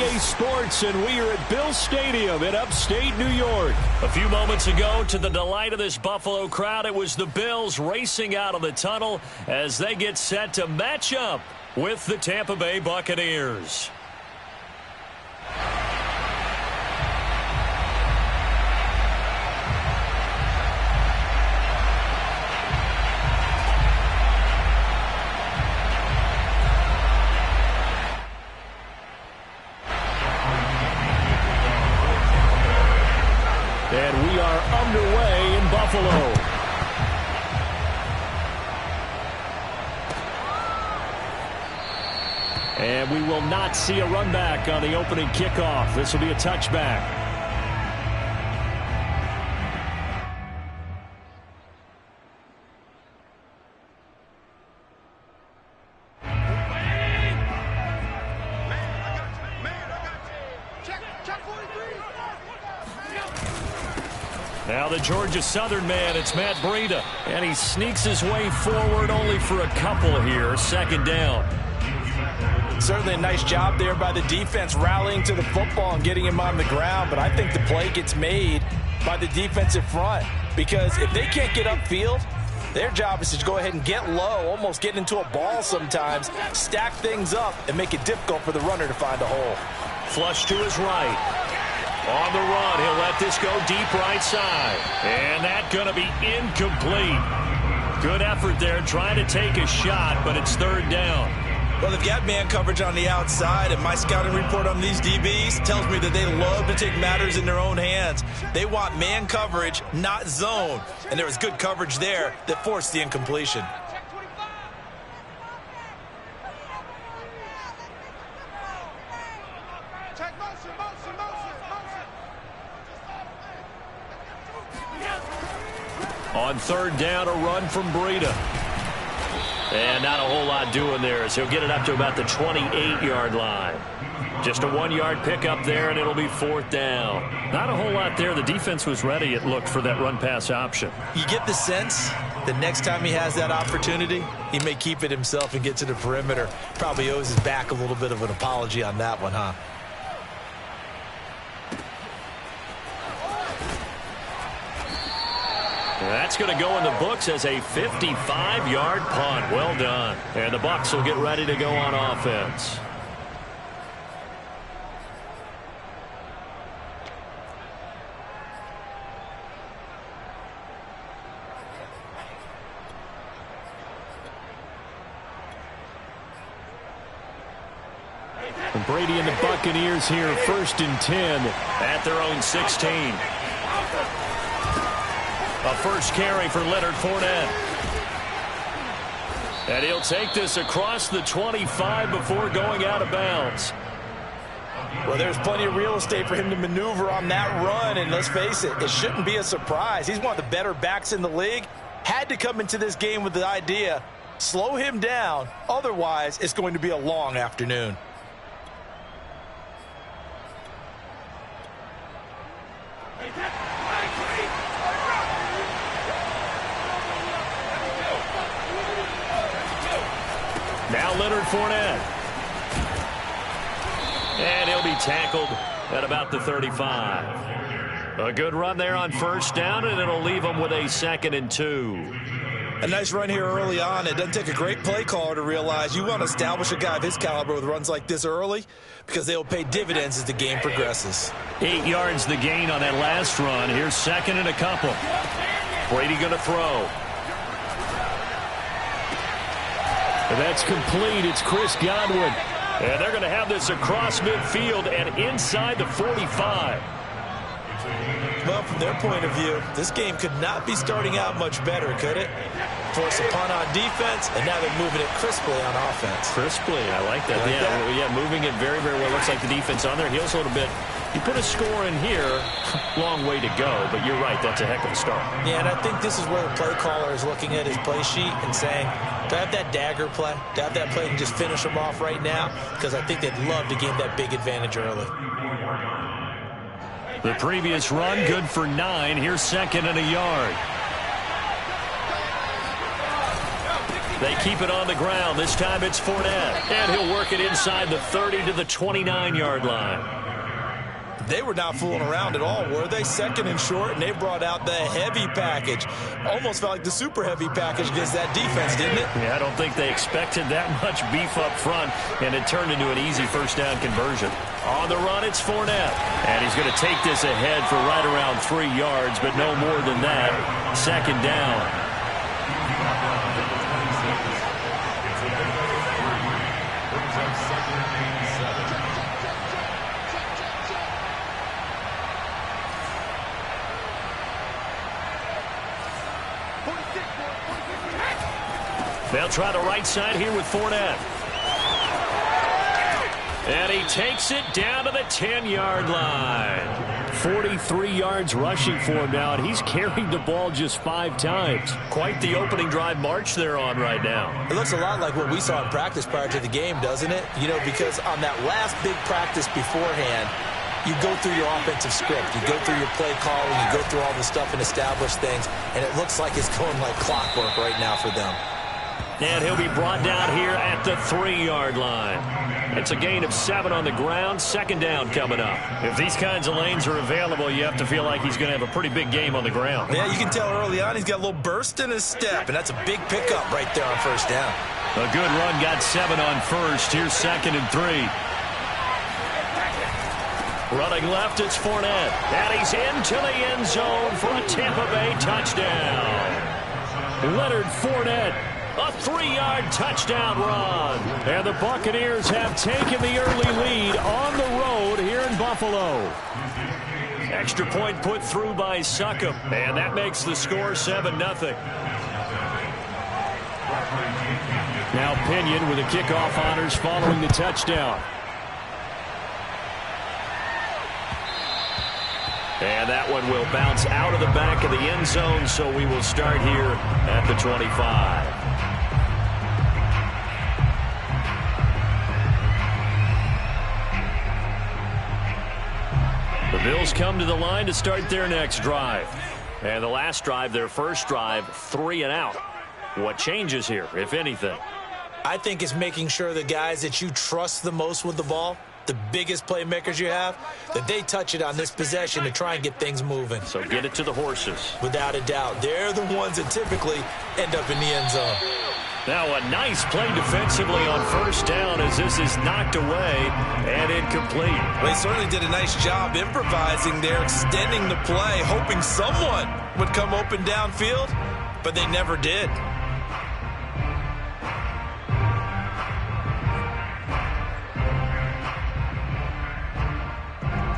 EA Sports, and we are at Bill Stadium in upstate New York. A few moments ago, to the delight of this Buffalo crowd, it was the Bills racing out of the tunnel as they get set to match up with the Tampa Bay Buccaneers. And we are underway in Buffalo. And we will not see a run back on the opening kickoff. This will be a touchback. Now the Georgia Southern man, it's Matt Breida. And he sneaks his way forward only for a couple here. Second down. Certainly a nice job there by the defense rallying to the football and getting him on the ground. But I think the play gets made by the defensive front. Because if they can't get upfield, their job is to go ahead and get low, almost get into a ball sometimes, stack things up, and make it difficult for the runner to find a hole. Flush to his right. On the run, he'll let this go deep right side. And that's going to be incomplete. Good effort there trying to take a shot, but it's third down. Well, they've got man coverage on the outside, and my scouting report on these DBs tells me that they love to take matters in their own hands. They want man coverage, not zone. And there was good coverage there that forced the incompletion. On third down, a run from Breida. And not a whole lot doing there as he'll get it up to about the 28-yard line. Just a 1-yard pickup there, and it'll be fourth down. Not a whole lot there. The defense was ready, it looked, for that run-pass option. You get the sense that next time he has that opportunity, he may keep it himself and get to the perimeter. Probably owes his back a little bit of an apology on that one, huh? That's going to go in the books as a 55-yard punt. Well done. And the Bucs will get ready to go on offense. And Brady and the Buccaneers here, 1st and 10 at their own 16. A first carry for Leonard Fournette. And he'll take this across the 25 before going out of bounds. Well, there's plenty of real estate for him to maneuver on that run. And let's face it, it shouldn't be a surprise. He's one of the better backs in the league. Had to come into this game with the idea, slow him down. Otherwise, it's going to be a long afternoon. Now Leonard Fournette. And he'll be tackled at about the 35. A good run there on first down, and it'll leave him with a 2nd and 2. A nice run here early on. It doesn't take a great play caller to realize you want to establish a guy of his caliber with runs like this early because they will pay dividends as the game progresses. 8 yards the gain on that last run. Here's 2nd and a couple. Brady going to throw. And that's complete. It's Chris Godwin. And they're going to have this across midfield and inside the 45. Well, from their point of view, this game could not be starting out much better, could it? Force a punt on defense, and now they're moving it crisply on offense. Crisply, I like that. Yeah, moving it very, very well. Looks like the defense on there heels a little bit. You put a score in here, long way to go, but you're right, that's a heck of a start. Yeah, and I think this is where the play caller is looking at his play sheet and saying, do I have that dagger play? Do I have that play and just finish them off right now? Because I think they'd love to gain that big advantage early. The previous run, good for 9. Here's 2nd and a yard. They keep it on the ground. This time it's Fournette. And he'll work it inside the 30 to the 29-yard line. They were not fooling around at all, were they? Second and short, and they brought out the heavy package. Almost felt like the super heavy package against that defense, didn't it? Yeah, I don't think they expected that much beef up front, and it turned into an easy first down conversion. On the run, it's Fournette. And he's going to take this ahead for right around 3 yards, but no more than that. Second down. They'll try the right side here with Fournette. And he takes it down to the 10-yard line. 43 yards rushing for him now, and he's carried the ball just 5 times. Quite the opening drive march they're on right now. It looks a lot like what we saw in practice prior to the game, doesn't it? You know, because on that last big practice beforehand, you go through your offensive script. You go through your play calling. You go through all the stuff and establish things, and it looks like it's going like clockwork right now for them. And he'll be brought down here at the 3-yard line. It's a gain of 7 on the ground. Second down coming up. If these kinds of lanes are available, you have to feel like he's going to have a pretty big game on the ground. Yeah, you can tell early on he's got a little burst in his step, and that's a big pickup right there on first down. A good run got 7 on first. Here's 2nd and 3. Running left, it's Fournette. And he's into the end zone for a Tampa Bay touchdown. Leonard Fournette. A 3-yard touchdown run. And the Buccaneers have taken the early lead on the road here in Buffalo. Extra point put through by Succop. And that makes the score 7-0. Now Pinion with the kickoff honors following the touchdown. And that one will bounce out of the back of the end zone, so we will start here at the 25. The Bills come to the line to start their next drive. And the last drive, their first drive, 3 and out. What changes here, if anything? I think it's making sure the guys that you trust the most with the ball, the biggest playmakers you have, that they touch it on this possession to try and get things moving. So get it to the horses. Without a doubt. They're the ones that typically end up in the end zone. Now a nice play defensively on first down as this is knocked away and incomplete. Well, they certainly did a nice job improvising there, extending the play, hoping someone would come open downfield, but they never did.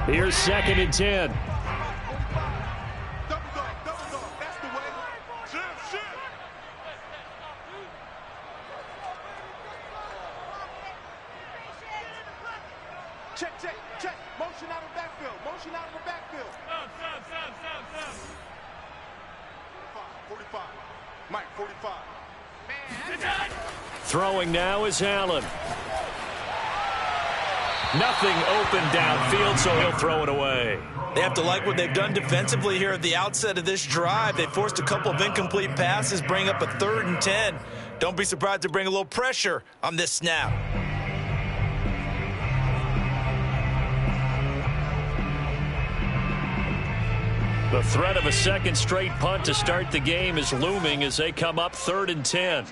Here's 2nd and 10. Check. Motion out of the backfield. Motion out of the backfield. Stop. 45. Mike, 45. Man. Throwing now is Allen. Nothing open downfield, so he'll throw it away. They have to like what they've done defensively here at the outset of this drive. They forced a couple of incomplete passes, bring up a 3rd and 10. Don't be surprised to bring a little pressure on this snap. The threat of a second straight punt to start the game is looming as they come up 3rd and 10.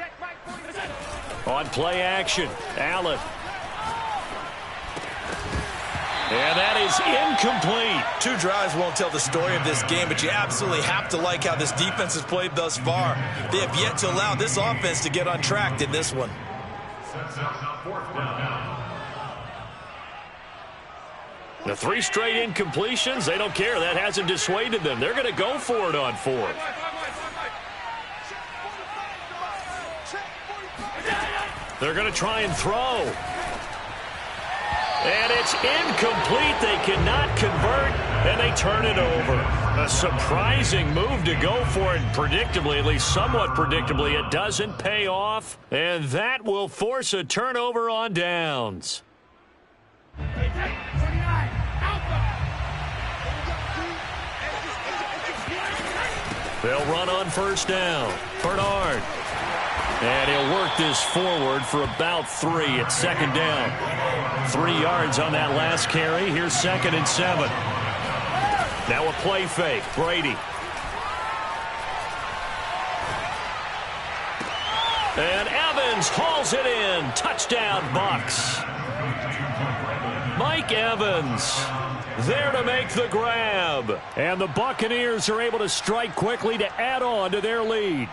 On play action, Allen. And that is incomplete. 2 drives won't tell the story of this game, but you absolutely have to like how this defense has played thus far. They have yet to allow this offense to get on track in this one. The 3 straight incompletions, they don't care. That hasn't dissuaded them. They're going to go for it on 4th. They're going to try and throw. And it's incomplete. They cannot convert, and they turn it over. A surprising move to go for it. Predictably, at least somewhat predictably, it doesn't pay off. And that will force a turnover on downs. They'll run on first down. Bernard. And he'll work this forward for about 3 at second down. 3 yards on that last carry. Here's 2nd and 7. Now a play fake. Brady. And Evans hauls it in. Touchdown, Bucs. Mike Evans there to make the grab. And the Buccaneers are able to strike quickly to add on to their lead.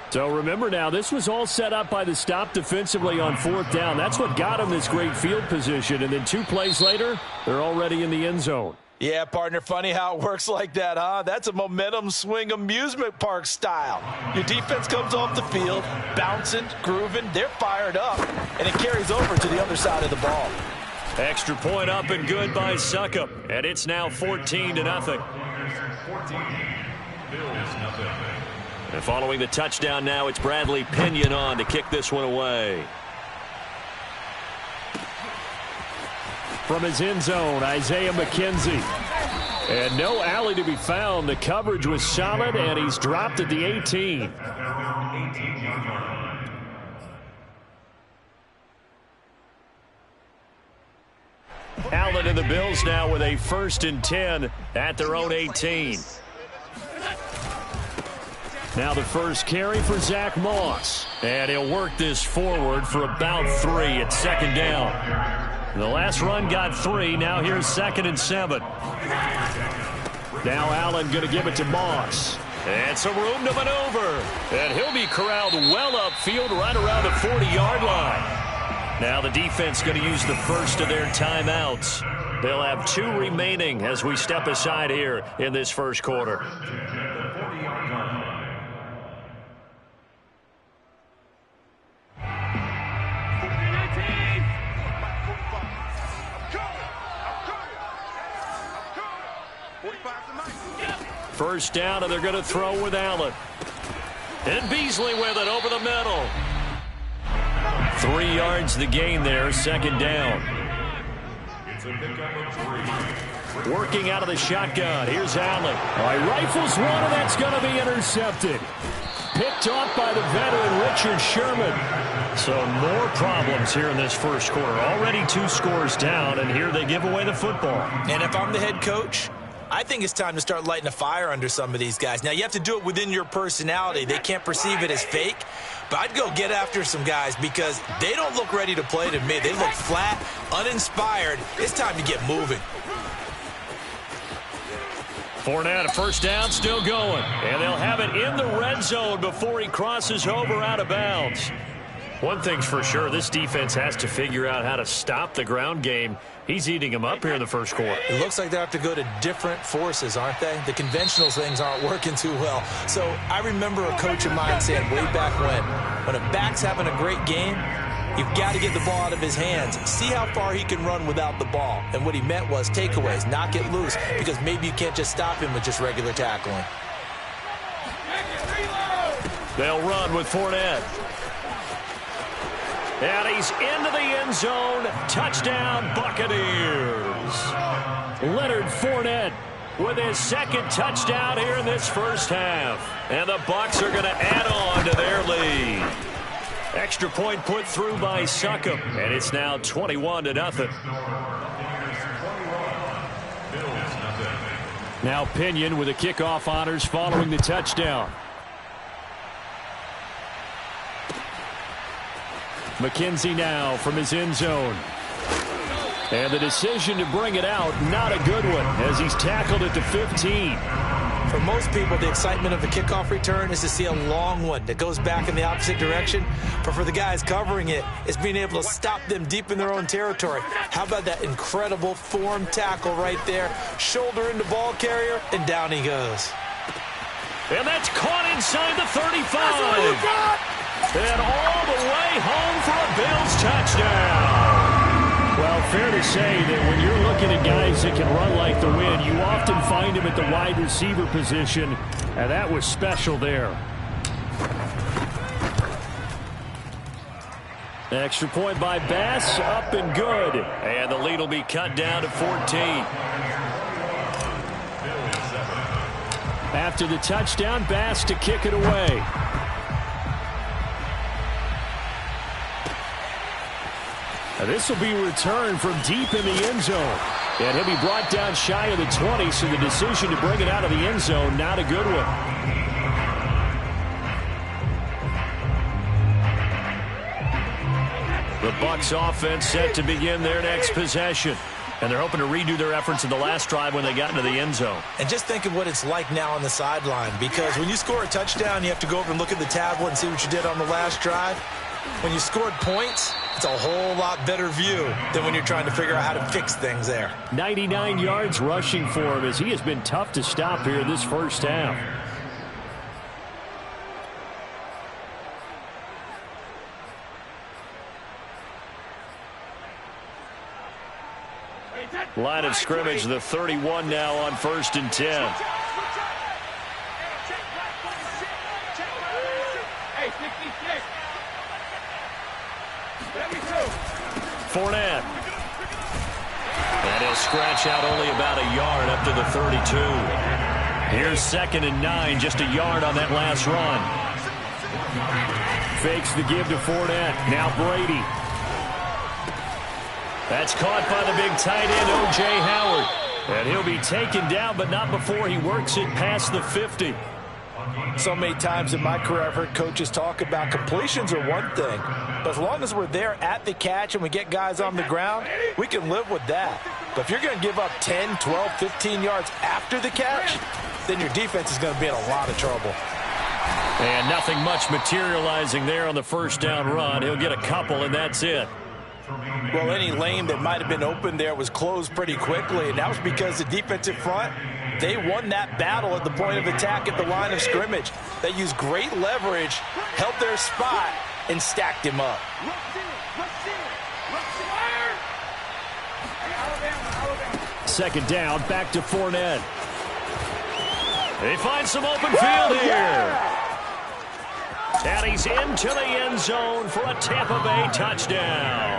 So remember now, this was all set up by the stop defensively on 4th down. That's what got them this great field position. And then 2 plays later, they're already in the end zone. Yeah, partner, funny how it works like that, huh? That's a momentum swing amusement park style. Your defense comes off the field, bouncing, grooving, they're fired up, and it carries over to the other side of the ball. Extra point up and good by Succop, and it's now 14-0. And following the touchdown now, it's Bradley Pinion on to kick this one away. From his end zone, Isaiah McKenzie. And no alley to be found. The coverage was solid, and he's dropped at the 18. Allen and the Bills now with a 1st and 10 at their own 18. Now the first carry for Zach Moss. And he'll work this forward for about 3 at second down. The last run got 3. Now here's 2nd and 7. Now Allen going to give it to Moss. And some room to maneuver. And he'll be corralled well upfield right around the 40-yard line. Now the defense going to use the first of their timeouts. They'll have 2 remaining as we step aside here in this first quarter. First down, and they're going to throw with Allen. And Beasley with it over the middle. 3 yards the gain there, second down. Working out of the shotgun. Here's Allen. All right, rifles one, and that's going to be intercepted. Picked off by the veteran Richard Sherman. So more problems here in this first quarter. Already 2 scores down, and here they give away the football. And if I'm the head coach, I think it's time to start lighting a fire under some of these guys. Now, you have to do it within your personality. They can't perceive it as fake. But I'd go get after some guys because they don't look ready to play to me. They look flat, uninspired. It's time to get moving. Fournette, a first down, still going. And they'll have it in the red zone before he crosses over out of bounds. One thing's for sure, this defense has to figure out how to stop the ground game. He's eating them up here in the first quarter. It looks like they have to go to different forces, aren't they? The conventional things aren't working too well. So I remember a coach of mine saying way back when a back's having a great game, you've got to get the ball out of his hands. See how far he can run without the ball. And what he meant was takeaways, knock it loose, because maybe you can't just stop him with just regular tackling. They'll run with Fournette. And he's into the end zone. Touchdown, Buccaneers. Leonard Fournette with his 2nd touchdown here in this first half. And the Bucs are going to add on to their lead. Extra point put through by Succop. And it's now 21-0. Now Pinion with the kickoff honors following the touchdown. McKenzie now from his end zone. And the decision to bring it out, not a good one, as he's tackled at the 15. For most people, the excitement of a kickoff return is to see a long one that goes back in the opposite direction. But for the guys covering it, it's being able to stop them deep in their own territory. How about that incredible form tackle right there? Shoulder into ball carrier, and down he goes. And that's caught inside the 35. And all the way home for a Bills touchdown. Well, fair to say that when you're looking at guys that can run like the wind, you often find them at the wide receiver position, and that was special there. Extra point by Bass, up and good. And the lead will be cut down to 14. After the touchdown, Bass to kick it away. And this will be returned from deep in the end zone. And he'll be brought down shy of the 20, so the decision to bring it out of the end zone, not a good one. The Bucs offense set to begin their next possession. And they're hoping to redo their efforts in the last drive when they got into the end zone. And just think of what it's like now on the sideline, because when you score a touchdown, you have to go over and look at the tablet and see what you did on the last drive. When you scored points, it's a whole lot better view than when you're trying to figure out how to fix things there. 99 yards rushing for him as he has been tough to stop here this first half. Line of scrimmage, the 31 now on 1st and 10. Fournette. And he'll scratch out only about a yard up to the 32. Here's 2nd and 9, just a yard on that last run. Fakes the give to Fournette. Now Brady. That's caught by the big tight end, O.J. Howard. And he'll be taken down, but not before he works it past the 50. So many times in my career I've heard coaches talk about completions are one thing, but as long as we're there at the catch and we get guys on the ground, we can live with that. But if you're going to give up 10, 12, 15 yards after the catch, then your defense is going to be in a lot of trouble. And nothing much materializing there on the first down run. He'll get a couple, and that's it. Well, any lane that might have been open there was closed pretty quickly, and that was because the defensive front, they won that battle at the point of attack at the line of scrimmage. They used great leverage, held their spot, and stacked him up. Second down, back to Fournette. They find some open field here. And he's into the end zone for a Tampa Bay touchdown.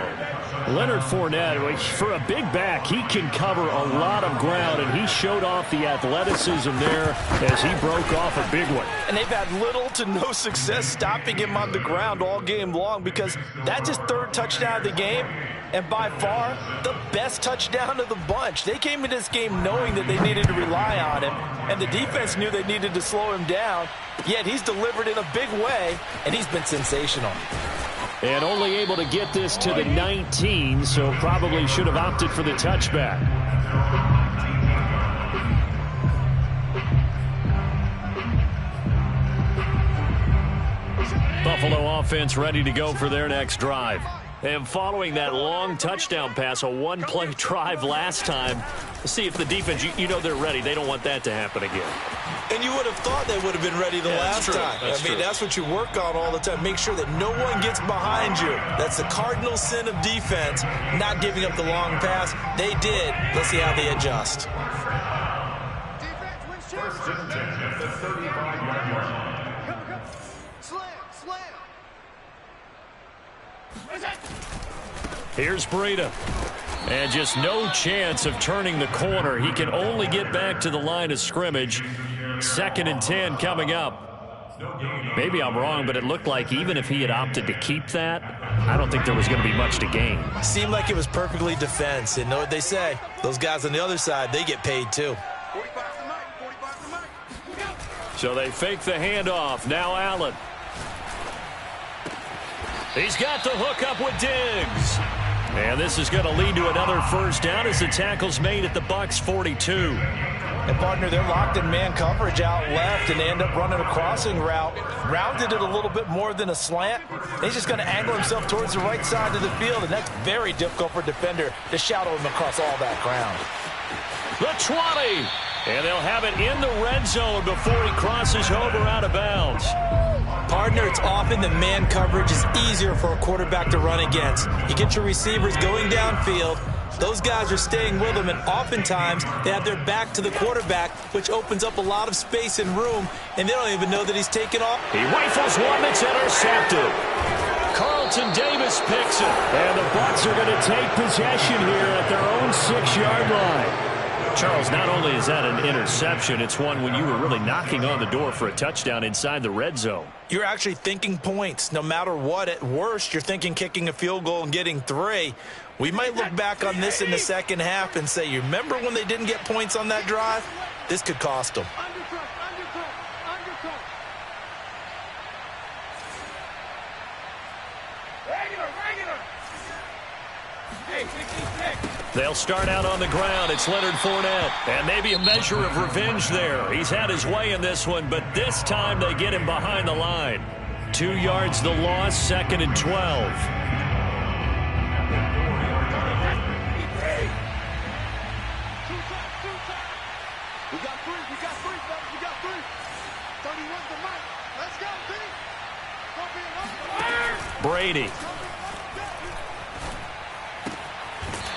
Leonard Fournette, for a big back, he can cover a lot of ground, and he showed off the athleticism there as he broke off a big one. And they've had little to no success stopping him on the ground all game long, because that's his 3rd touchdown of the game, and by far the best touchdown of the bunch. They came into this game knowing that they needed to rely on him, and the defense knew they needed to slow him down, yet he's delivered in a big way, and he's been sensational. And only able to get this to the 19, so probably should have opted for the touchback. Buffalo offense ready to go for their next drive. And following that long touchdown pass, a one-play drive last time, see if the defense, you know they're ready. They don't want that to happen again. And you would have thought they would have been ready the last time. That's what you work on all the time. Make sure that no one gets behind you. That's the cardinal sin of defense, not giving up the long pass. They did. Let's see how they adjust. Defense wins championship. The 35-yard line. Slam. Here's Breida. And just no chance of turning the corner. He can only get back to the line of scrimmage. 2nd and 10 coming up. Maybe I'm wrong, but it looked like even if he had opted to keep that, I don't think there was going to be much to gain. Seemed like it was perfectly defense. And know what they say? Those guys on the other side, they get paid too. 45 to Mike. So they fake the handoff. Now Allen. He's got the hook up with Diggs. And this is going to lead to another first down as the tackle's made at the Bucs 42. And, partner, they're locked in man coverage out left, and they end up running a crossing route. Rounded it a little bit more than a slant. He's just going to angle himself towards the right side of the field, and that's very difficult for a defender to shadow him across all that ground. The 20. And they'll have it in the red zone before he crosses over out of bounds. Partner, it's often that man coverage is easier for a quarterback to run against. You get your receivers going downfield. Those guys are staying with them, and oftentimes they have their back to the quarterback, which opens up a lot of space and room, and they don't even know that he's taken off. He rifles one that's intercepted. Carlton Davis picks it. And the Bucs are going to take possession here at their own 6-yard line. Charles, not only is that an interception, it's one when you were really knocking on the door for a touchdown inside the red zone. You're actually thinking points. No matter what, at worst, you're thinking kicking a field goal and getting 3. We might look back on this in the second half and say, you remember when they didn't get points on that drive? This could cost them. They'll start out on the ground. It's Leonard Fournette. And maybe a measure of revenge there. He's had his way in this one, but this time they get him behind the line. 2 yards the loss, 2nd and 12. We got 3, fellas. We got 3. 31's the mark. Let's go, Vinny. Brady.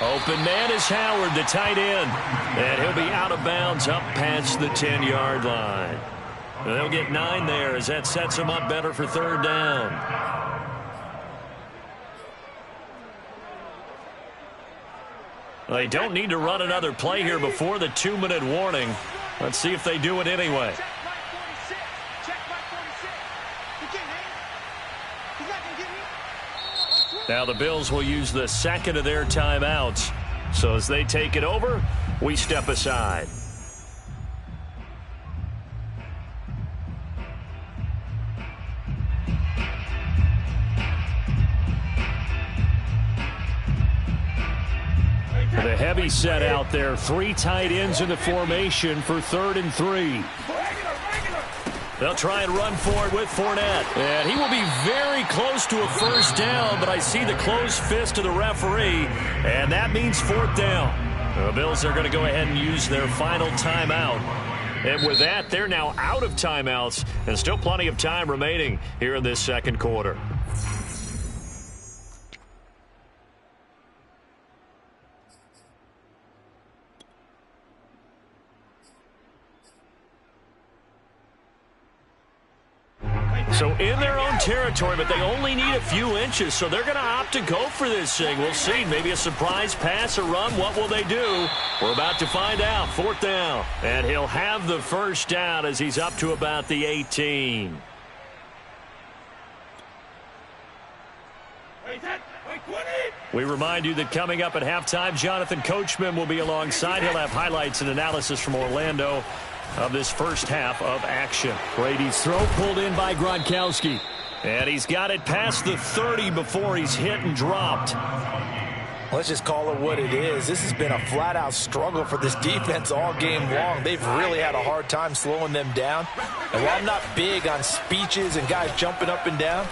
Open man is Howard, the tight end. And he'll be out of bounds up past the 10-yard line. They'll get 9 there as that sets them up better for 3rd down. They don't need to run another play here before the 2-minute warning. Let's see if they do it anyway. Now the Bills will use the 2nd of their timeouts. So as they take it over, we step aside. The heavy set out there. 3 tight ends in the formation for 3rd and 3. They'll try and run for it with Fournette. And he will be very close to a 1st down, but I see the closed fist of the referee, and that means 4th down. The Bills are going to go ahead and use their final timeout. And with that, they're now out of timeouts, and still plenty of time remaining here in this 2nd quarter. So in their own territory, but they only need a few inches, so they're going to opt to go for this thing. We'll see. Maybe a surprise pass or run. What will they do? We're about to find out. 4th down. And he'll have the 1st down as he's up to about the 18. We remind you that coming up at halftime, Jonathan Coachman will be alongside. He'll have highlights and analysis from Orlando of this 1st half of action. Brady's throw pulled in by Gronkowski. And he's got it past the 30 before he's hit and dropped. Let's just call it what it is. This has been a flat-out struggle for this defense all game long. They've really had a hard time slowing them down. And while I'm not big on speeches and guys jumping up and down,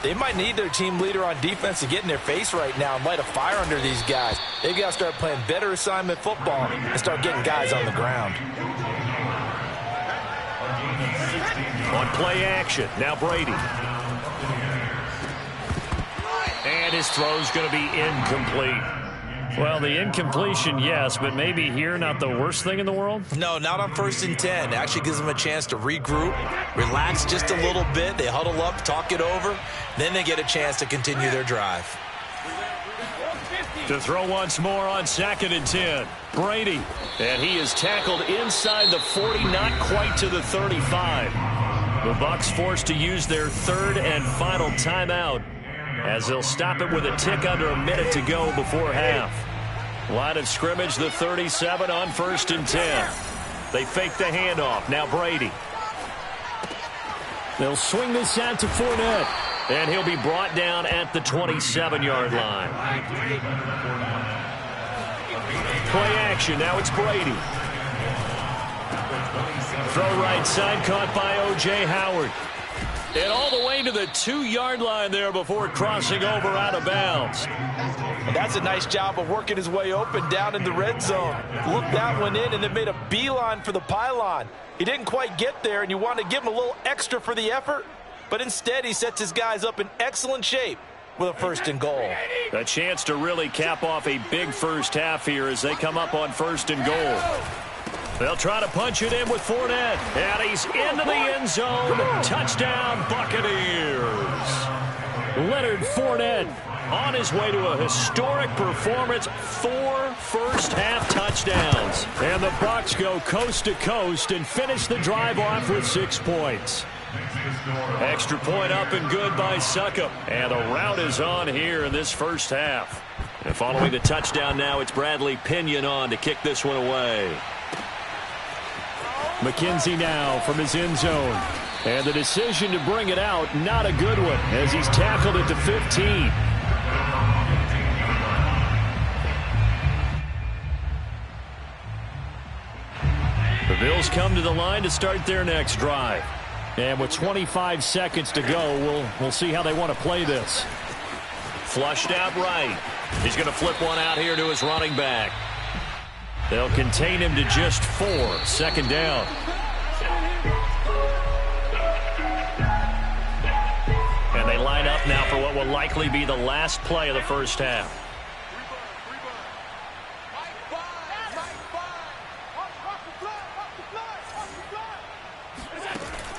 they might need their team leader on defense to get in their face right now and light a fire under these guys. They've got to start playing better assignment football and start getting guys on the ground. On play action, now Brady. And his throw's going to be incomplete. Well, the incompletion, yes, but maybe here not the worst thing in the world? No, not on 1st and 10. Actually gives them a chance to regroup, relax just a little bit. They huddle up, talk it over. Then they get a chance to continue their drive. To throw once more on 2nd and 10. Brady. And he is tackled inside the 40, not quite to the 35. The Bucs forced to use their 3rd and final timeout as they'll stop it with a tick under a minute to go before half. Line of scrimmage, the 37 on 1st and 10. They fake the handoff. Now Brady. They'll swing this out to Fournette. And he'll be brought down at the 27-yard line. Play action. Now it's Brady. Throw right side, caught by O.J. Howard. And all the way to the 2-yard line there before crossing over out of bounds. Well, that's a nice job of working his way open down in the red zone. Looked that one in and then made a beeline for the pylon. He didn't quite get there, and you want to give him a little extra for the effort. But instead, he sets his guys up in excellent shape with a 1st and goal. A chance to really cap off a big 1st half here as they come up on 1st and goal. They'll try to punch it in with Fournette. And he's into the end zone. Touchdown, Buccaneers. Leonard Fournette on his way to a historic performance. 4 first-half touchdowns. is. And the Bucs go coast to coast and finish the drive off with 6 points. Extra point up and good by Succop. And the rout is on here in this first half. And following the touchdown now, it's Bradley Pinion on to kick this one away. McKenzie now from his end zone. And the decision to bring it out, not a good one, as he's tackled at the 15. The Bills come to the line to start their next drive. And with 25 seconds to go, we'll see how they want to play this. Flushed out right. He's going to flip one out here to his running back. They'll contain him to just 4. 2nd down. And they line up now for what will likely be the last play of the first half.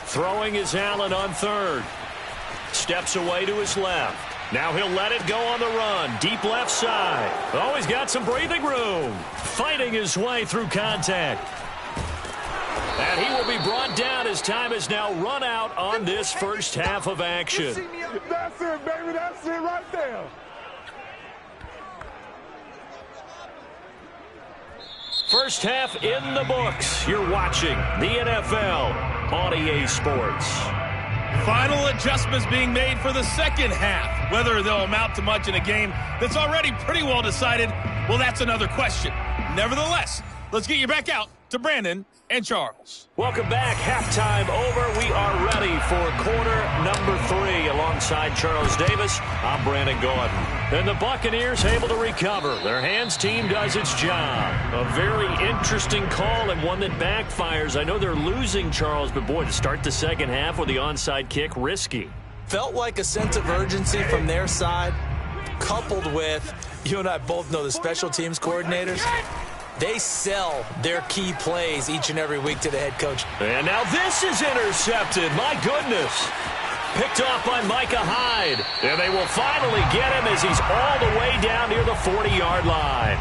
Throwing is Allen on 3rd. Steps away to his left. Now he'll let it go on the run. Deep left side. Oh, he's got some breathing room. Fighting his way through contact. And he will be brought down as time is now run out on this first half of action. That's it, baby. That's it right there. First half in the books. You're watching the NFL on EA Sports. Final adjustments being made for the second half. Whether they'll amount to much in a game that's already pretty well decided, well, that's another question. Nevertheless, let's get you back out to Brandon and Charles. Welcome back. Halftime over. We are ready for quarter number 3. Alongside Charles Davis, I'm Brandon Gordon. And the Buccaneers able to recover. Their hands team does its job. A very interesting call and one that backfires. I know they're losing, Charles, but boy, to start the second half with the onside kick, risky. Felt like a sense of urgency from their side, coupled with, you and I both know the special teams coordinators. They sell their key plays each and every week to the head coach. And now this is intercepted. My goodness. Picked off by Micah Hyde. And they will finally get him as he's all the way down near the 40-yard line.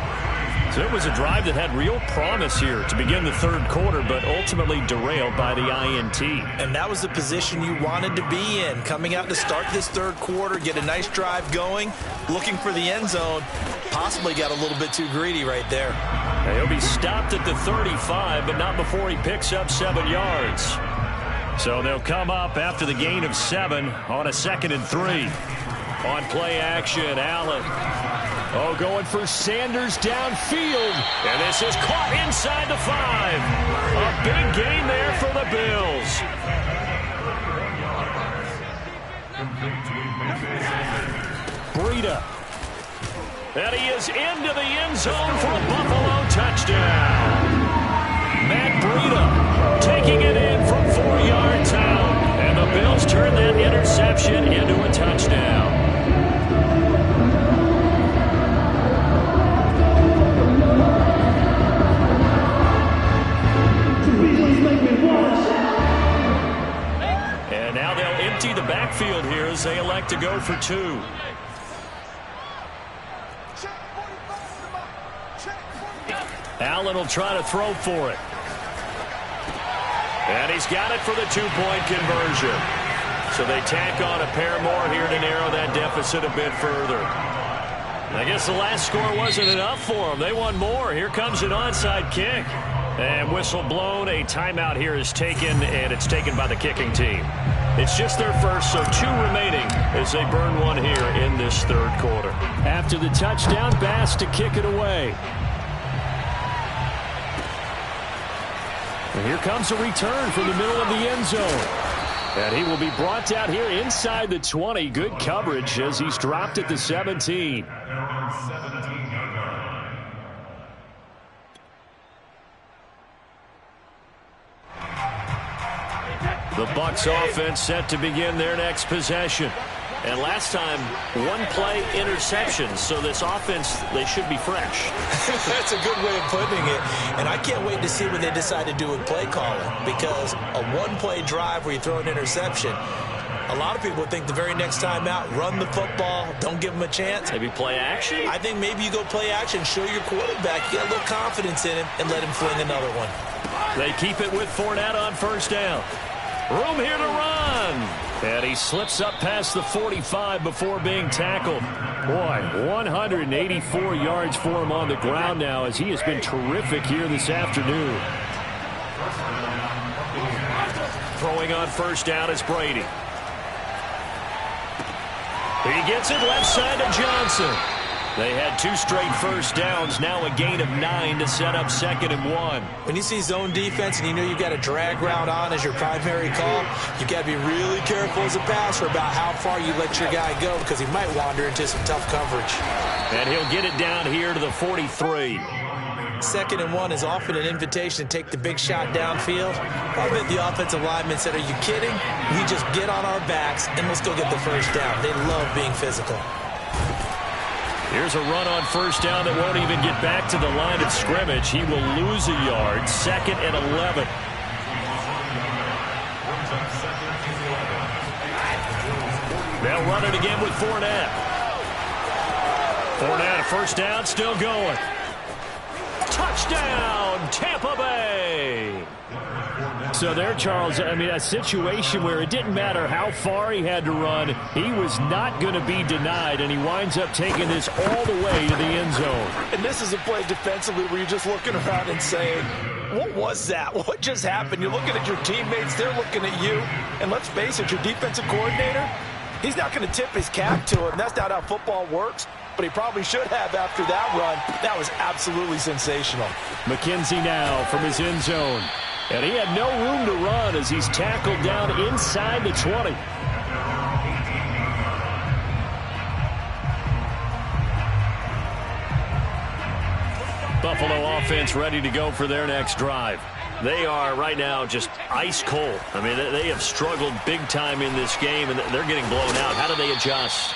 So it was a drive that had real promise here to begin the third quarter, but ultimately derailed by the INT. And that was the position you wanted to be in. Coming out to start this third quarter, get a nice drive going, looking for the end zone. Possibly got a little bit too greedy right there. He'll be stopped at the 35, but not before he picks up 7 yards. So they'll come up after the gain of 7 on a 2nd and 3. On play action, Allen. Oh, going for Sanders downfield. And this is caught inside the 5. A big gain there for the Bills. Breida. And he is into the end zone for a Buffalo touchdown. Matt Breida taking it in from 4 yards out. And the Bills turn that interception into a touchdown. And now they'll empty the backfield here as they elect to go for 2. Allen will try to throw for it. And he's got it for the 2-point conversion. So they tack on a pair more here to narrow that deficit a bit further. I guess the last score wasn't enough for them. They want more. Here comes an onside kick. And whistle blown. A timeout here is taken, and it's taken by the kicking team. It's just their first, so 2 remaining as they burn one here in this third quarter. After the touchdown, Bass to kick it away. And here comes a return from the middle of the end zone. And he will be brought down here inside the 20. Good coverage as he's dropped at the 17. The Bucs offense set to begin their next possession. And last time, 1-play interceptions. So this offense, they should be fresh. That's a good way of putting it. And I can't wait to see what they decide to do with play calling. Because a 1-play drive where you throw an interception, A lot of people think the very next time out, run the football, don't give him a chance. Maybe play action? I think maybe you go play action, show your quarterback, get a little confidence in him, and let him fling another one. They keep it with Fournette on first down. Room here to run. And he slips up past the 45 before being tackled. Boy, 184 yards for him on the ground now as he has been terrific here this afternoon. Throwing on first down is Brady. He gets it left side to Johnson. They had 2 straight first downs, now a gain of 9 to set up 2nd and 1. When you see zone defense and you know you've got a drag route on as your primary call, you've got to be really careful as a passer about how far you let your guy go because he might wander into some tough coverage. And he'll get it down here to the 43. 2nd and 1 is often an invitation to take the big shot downfield. I bet the offensive lineman said, are you kidding? We just get on our backs and let's go get the first down. They love being physical. Here's a run on first down that won't even get back to the line of scrimmage. He will lose a yard. 2nd and 11. They'll run it again with Fournette. Fournette, first down, still going. Touchdown, Tampa Bay. So there, Charles, I mean, a situation where it didn't matter how far he had to run, he was not going to be denied, and he winds up taking this all the way to the end zone. And this is a play defensively where you're just looking around and saying, what was that? What just happened? You're looking at your teammates, they're looking at you, and let's face it, your defensive coordinator, he's not going to tip his cap to him. That's not how football works. But he probably should have after that run. That was absolutely sensational. McKenzie now from his end zone. And he had no room to run as he's tackled down inside the 20. Buffalo offense ready to go for their next drive. They are right now just ice cold. I mean, they have struggled big time in this game, and they're getting blown out. How do they adjust?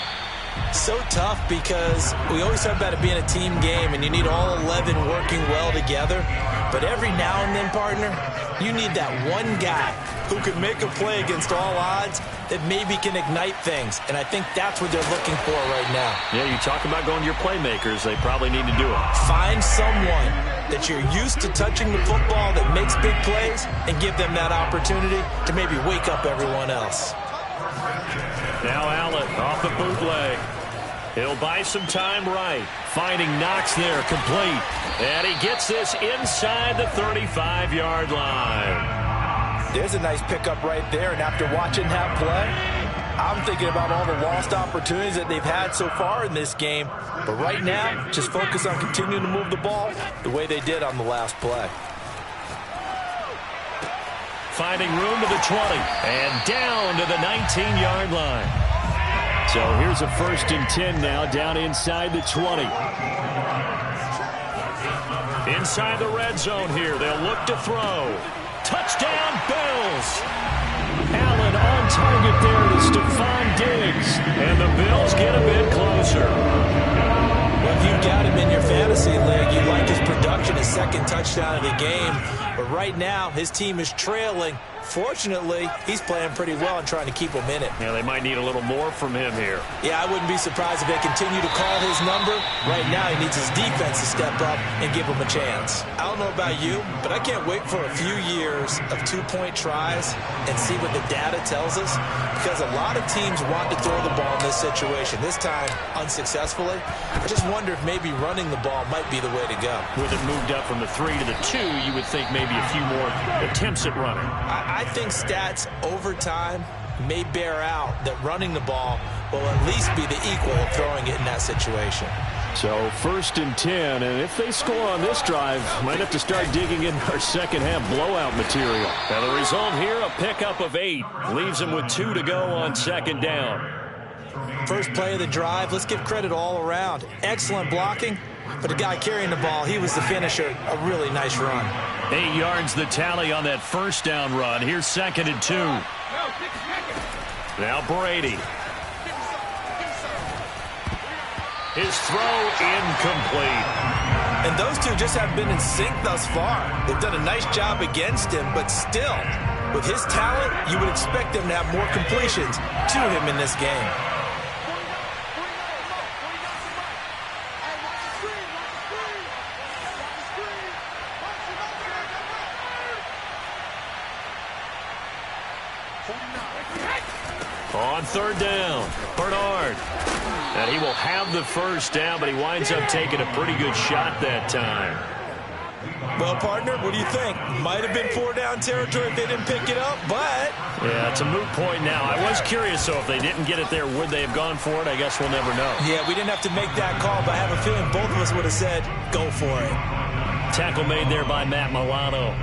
So tough because we always talk about it being a team game and you need all 11 working well together. But every now and then, partner, you need that one guy who can make a play against all odds that maybe can ignite things. And I think that's what they're looking for right now. Yeah, you talk about going to your playmakers. They probably need to do it. Find someone that you're used to touching the football that makes big plays and give them that opportunity to maybe wake up everyone else. Now Allen off the bootleg. He'll buy some time right. Finding Knox there, complete. And he gets this inside the 35-yard line. There's a nice pickup right there, and after watching that play, I'm thinking about all the lost opportunities that they've had so far in this game. But right now, just focus on continuing to move the ball the way they did on the last play. Finding room to the 20 and down to the 19-yard line. So here's a 1st and 10 now down inside the 20. Inside the red zone here. They'll look to throw. Touchdown, Bills. Allen on target there to Stephon Diggs. And the Bills get a bit closer. Well, if you've got him in your fantasy league, you like his production, his 2nd touchdown of the game. But right now, his team is trailing. Fortunately, he's playing pretty well and trying to keep him in it. Yeah, they might need a little more from him here. Yeah, I wouldn't be surprised if they continue to call his number. Right now, he needs his defense to step up and give him a chance. I don't know about you, but I can't wait for a few years of 2-point tries and see what the data tells us, because a lot of teams want to throw the ball in this situation, this time unsuccessfully. I just wonder if maybe running the ball might be the way to go. With it moved up from the 3 to the 2, you would think maybe a few more attempts at running. I think stats over time may bear out that running the ball will at least be the equal of throwing it in that situation. So 1st and 10, and if they score on this drive, might have to start digging in our second half blowout material. Now the result here, a pickup of 8. Leaves them with 2 to go on 2nd down. First play of the drive, let's give credit all around. Excellent blocking, but the guy carrying the ball, he was the finisher. A really nice run. 8 yards the tally on that first down run. Here's 2nd and 2. Now Brady. His throw incomplete. And those two just haven't been in sync thus far. They've done a nice job against him, but still, With his talent, you would expect them to have more completions to him in this game. On third down, Bernard. And he will have the first down, but he winds up taking a pretty good shot that time. Well, partner, what do you think? Might have been 4-down territory if they didn't pick it up, but... Yeah, it's a moot point now. I was curious, so if they didn't get it there, would they have gone for it? I guess we'll never know. Yeah, we didn't have to make that call, but I have a feeling both of us would have said, go for it. Tackle made there by Matt Milano.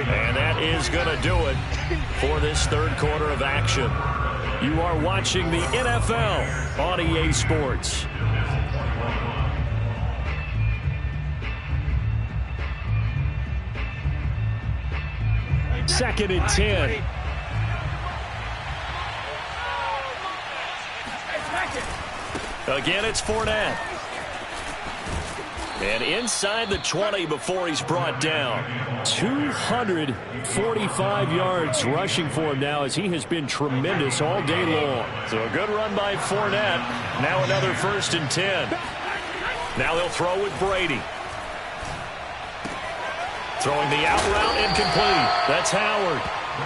And that is going to do it for this third quarter of action. You are watching the NFL on EA Sports. Second and 10. Again, it's Fournette. And inside the 20 before he's brought down. 245 yards rushing for him now as he has been tremendous all day long. So a good run by Fournette. Now another first and 10. Now they'll throw with Brady. Throwing the out route incomplete. That's Howard.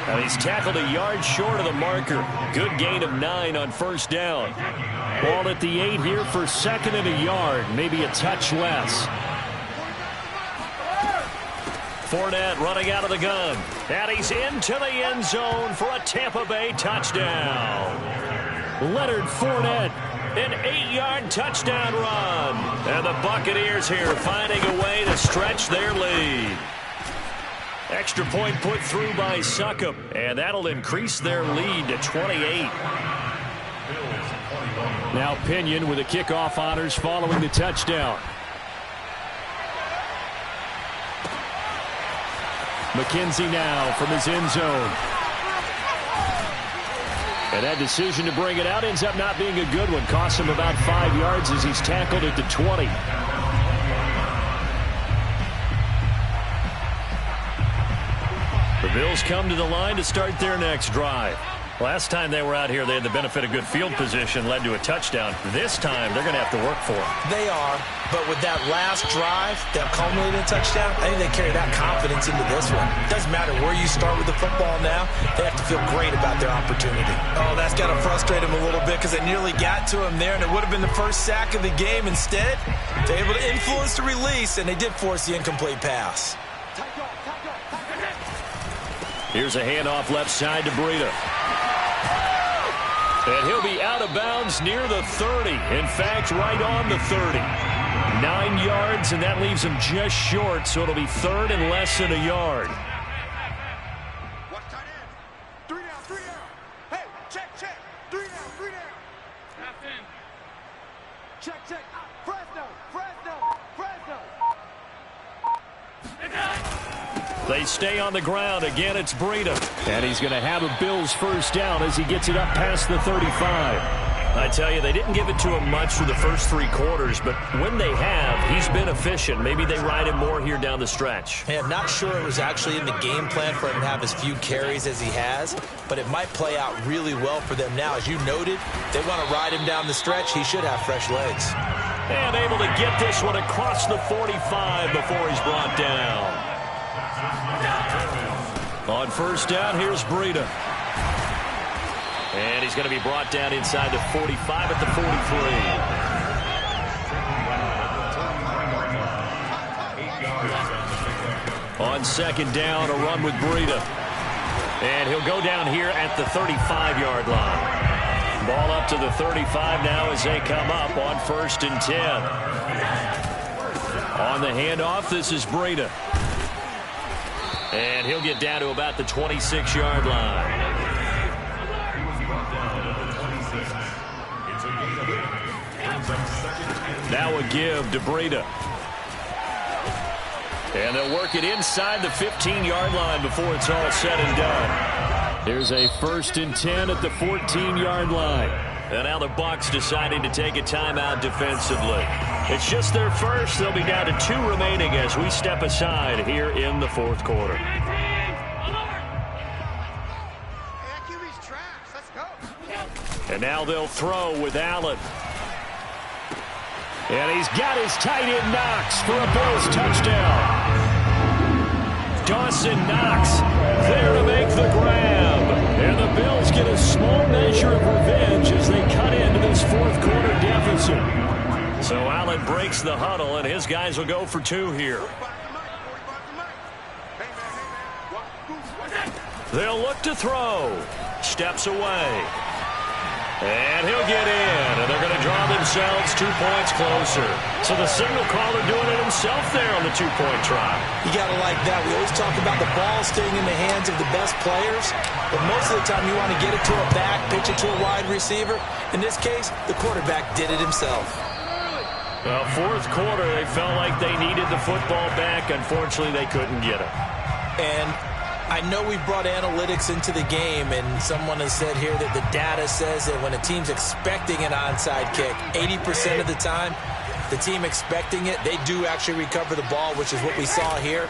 And he's tackled a yard short of the marker. Good gain of 9 on first down. Ball at the 8 here for second and a yard. Maybe a touch less. Fournette running out of the gun. And he's into the end zone for a Tampa Bay touchdown. Leonard Fournette, an 8-yard touchdown run. And the Buccaneers here finding a way to stretch their lead. Extra point put through by Succop. And that'll increase their lead to 28. Now Pinion with the kickoff honors following the touchdown. McKenzie now from his end zone. And that decision to bring it out ends up not being a good one. Costs him about 5 yards as he's tackled at the 20. The Bills come to the line to start their next drive. Last time they were out here, they had the benefit of good field position, led to a touchdown. This time, they're going to have to work for it. They are, but with that last drive that culminated in a touchdown, I think they carry that confidence into this one. Doesn't matter where you start with the football now, they have to feel great about their opportunity. Oh, that's got to frustrate them a little bit because they nearly got to him there, and it would have been the first sack of the game. Instead, they're able to influence the release, and they did force the incomplete pass. Here's a handoff left side to Breida. And he'll be out of bounds near the 30. In fact, right on the 30. 9 yards, and that leaves him just short, so it'll be third and less than a yard. Watch tight end. 3 down, 3 down. Hey, check. 3 down, 3 down. Half in. Check. Fresno. They stay on the ground. Again, it's Breida. And he's going to have a Bills first down as he gets it up past the 35. I tell you, they didn't give it to him much for the first 3 quarters, but when they have, he's been efficient. Maybe they ride him more here down the stretch. Hey, I'm not sure it was actually in the game plan for him to have as few carries as he has, but it might play out really well for them now. As you noted, they want to ride him down the stretch. He should have fresh legs. And able to get this one across the 45 before he's brought down. On first down, here's Breida. And he's going to be brought down inside the 45 at the 43. On second down, a run with Breida. And he'll go down here at the 35-yard line. Ball up to the 35 now as they come up on first and 10. On the handoff, this is Breida. And he'll get down to about the 26-yard line. Now a give to Breida. And they'll work it inside the 15-yard line before it's all said and done. Here's a first and 10 at the 14-yard line. And now the Bucs deciding to take a timeout defensively. It's just their first. They'll be down to 2 remaining as we step aside here in the fourth quarter. And now they'll throw with Allen. And he's got his tight end Knox for a Bills touchdown. Dawson Knox there to make the grab. And the Bills get a small measure of revenge as they cut into this fourth quarter deficit. So Allen breaks the huddle, and his guys will go for 2 here. They'll look to throw. Steps away. And he'll get in, and they're going to draw themselves 2 points closer. So the signal caller doing it himself there on the 2-point try. You got to like that. We always talk about the ball staying in the hands of the best players, but most of the time you want to get it to a back, pitch it to a wide receiver. In this case, the quarterback did it himself. Well, fourth quarter, they felt like they needed the football back. Unfortunately, they couldn't get it. And I know we brought analytics into the game, and someone has said here that the data says that when a team's expecting an onside kick, 80% of the time, the team expecting it, they do actually recover the ball, which is what we saw here.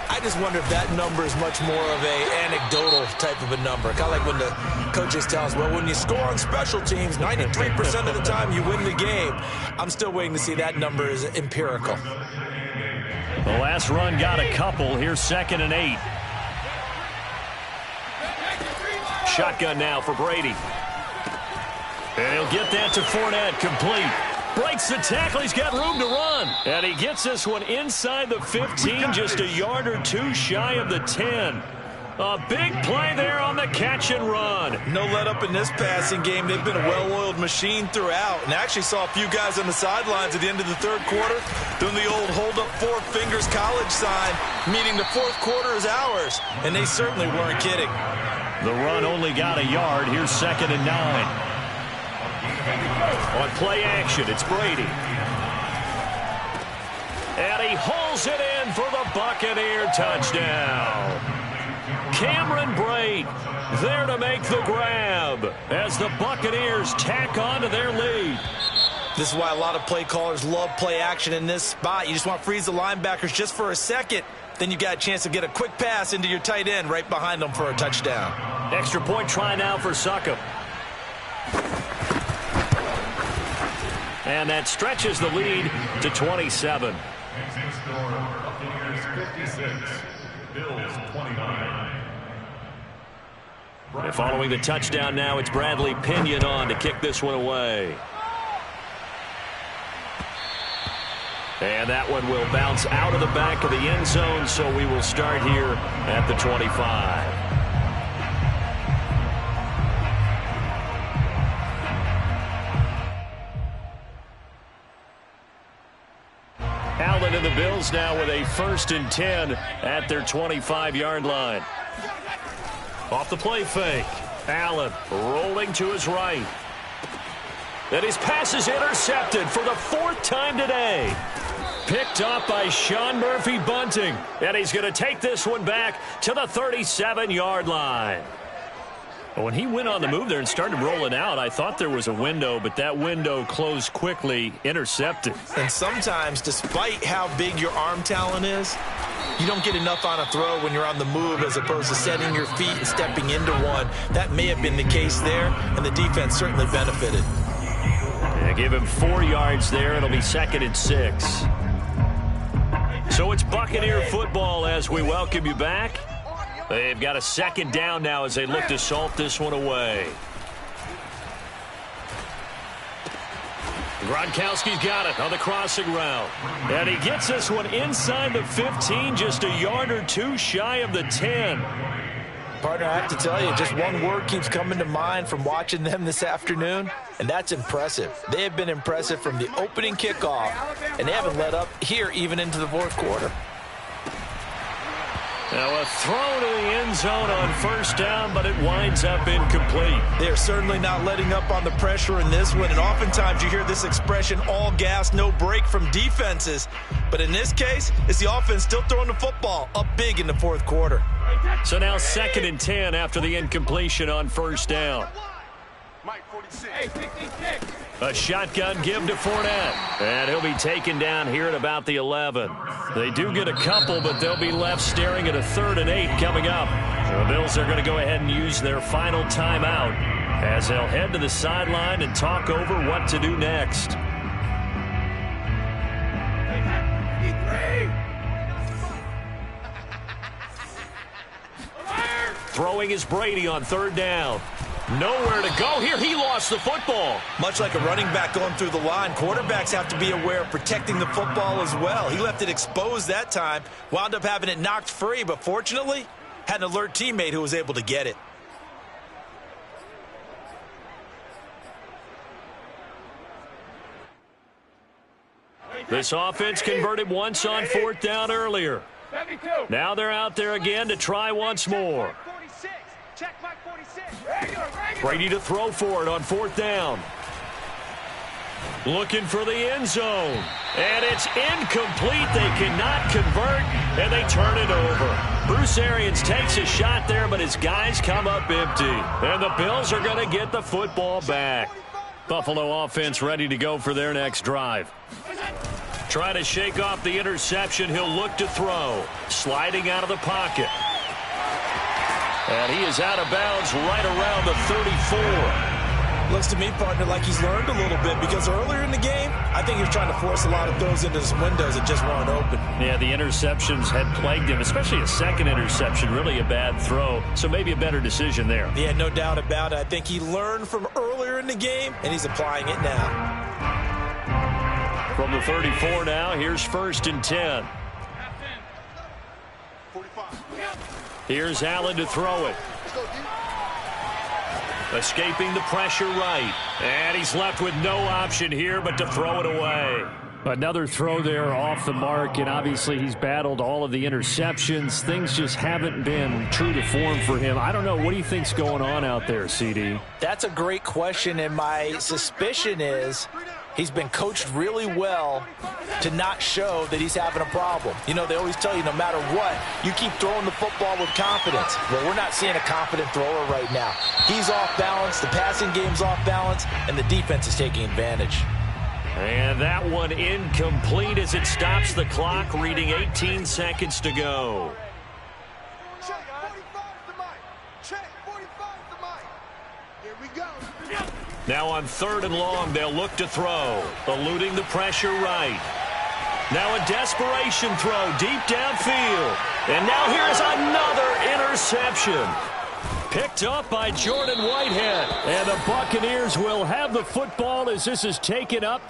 I just wonder if that number is much more of a anecdotal type of a number. Kind of like when the coaches tell us, well, when you score on special teams, 93% of the time you win the game. I'm still waiting to see that number is empirical. The last run got a couple. Here's 2nd and 8. Shotgun now for Brady. And he'll get that to Fournette, complete. Breaks the tackle, he's got room to run. And he gets this one inside the 15, just a yard or 2 shy of the 10. A big play there on the catch and run. No let up in this passing game. They've been a well-oiled machine throughout. And I actually saw a few guys on the sidelines at the end of the third quarter doing the old hold up 4 fingers college sign, meaning the fourth quarter is ours. And they certainly weren't kidding. The run only got a yard. Here's 2nd and 9. On play action, it's Brady. And he hauls it in for the Buccaneer touchdown. Cameron Brate there to make the grab as the Buccaneers tack on to their lead. This is why a lot of play callers love play action in this spot. You just want to freeze the linebackers just for a second. Then you got a chance to get a quick pass into your tight end right behind them for a touchdown. Extra point try now for Succop. And that stretches the lead to 27. And following the touchdown now, it's Bradley Pinion on to kick this one away. And that one will bounce out of the back of the end zone, so we will start here at the 25. Allen and the Bills now with a 1st and 10 at their 25-yard line. Off the play fake. Allen rolling to his right. And his pass is intercepted for the 4th time today. Picked up by Sean Murphy-Bunting. And he's going to take this one back to the 37-yard line. When he went on the move there and started rolling out, I thought there was a window, but that window closed quickly, intercepted. And sometimes, despite how big your arm talent is, you don't get enough on a throw when you're on the move as opposed to setting your feet and stepping into one. That may have been the case there, and the defense certainly benefited. Yeah, give him 4 yards there. It'll be 2nd and 6. So it's Buccaneer football as we welcome you back. They've got a 2nd down now as they look to salt this one away. Gronkowski's got it on the crossing route. And he gets this one inside the 15, just a yard or 2 shy of the 10. Partner, I have to tell you, just one word keeps coming to mind from watching them this afternoon, and that's impressive. They have been impressive from the opening kickoff, and they haven't let up here even into the fourth quarter. Now a throw to the end zone on 1st down, but it winds up incomplete. They're certainly not letting up on the pressure in this one, and oftentimes you hear this expression, all gas, no break from defenses. But in this case, it's the offense still throwing the football up big in the fourth quarter. So now 2nd and 10 after the incompletion on 1st down. Mike, 46. Hey, 66. A shotgun give to Fournette. And he'll be taken down here at about the 11. They do get a couple, but they'll be left staring at a 3rd and 8 coming up. The Bills are going to go ahead and use their final timeout as they'll head to the sideline and talk over what to do next. Throwing is Brady on 3rd down. Nowhere to go here. He lost the football. Much like a running back going through the line, quarterbacks have to be aware of protecting the football as well. He left it exposed that time, wound up having it knocked free, but fortunately, had an alert teammate who was able to get it. This offense converted once on 4th down earlier. 72. Now they're out there again to try once more. 46. Check Mike 46. Regular. Brady to throw for it on 4th down. Looking for the end zone. And it's incomplete. They cannot convert, and they turn it over. Bruce Arians takes a shot there, but his guys come up empty. And the Bills are going to get the football back. Buffalo offense ready to go for their next drive. Trying to shake off the interception. He'll look to throw. Sliding out of the pocket. And he is out of bounds right around the 34. Looks to me, partner, like he's learned a little bit because earlier in the game, I think he was trying to force a lot of throws into some windows that just weren't open. Yeah, the interceptions had plagued him, especially a second interception. Really a bad throw, so maybe a better decision there. Yeah, no doubt about it. I think he learned from earlier in the game, and he's applying it now. From the 34 now, here's 1st and 10. 45. Here's Allen to throw it. Escaping the pressure right. And he's left with no option here but to throw it away. Another throw there off the mark, and obviously he's battled all of the interceptions. Things just haven't been true to form for him. I don't know. What do you think's going on out there, CD? That's a great question, and my suspicion is he's been coached really well to not show that he's having a problem. You know, they always tell you no matter what, you keep throwing the football with confidence. Well, we're not seeing a confident thrower right now. He's off balance, the passing game's off balance, and the defense is taking advantage. And that one incomplete as it stops the clock, reading 18 seconds to go. Check 45 to Mike. Check 45 to Mike. Here we go. Now on 3rd and long, they'll look to throw, eluding the pressure right. Now a desperation throw deep downfield. And now here's another interception. Picked up by Jordan Whitehead. And the Buccaneers will have the football as this is taken up.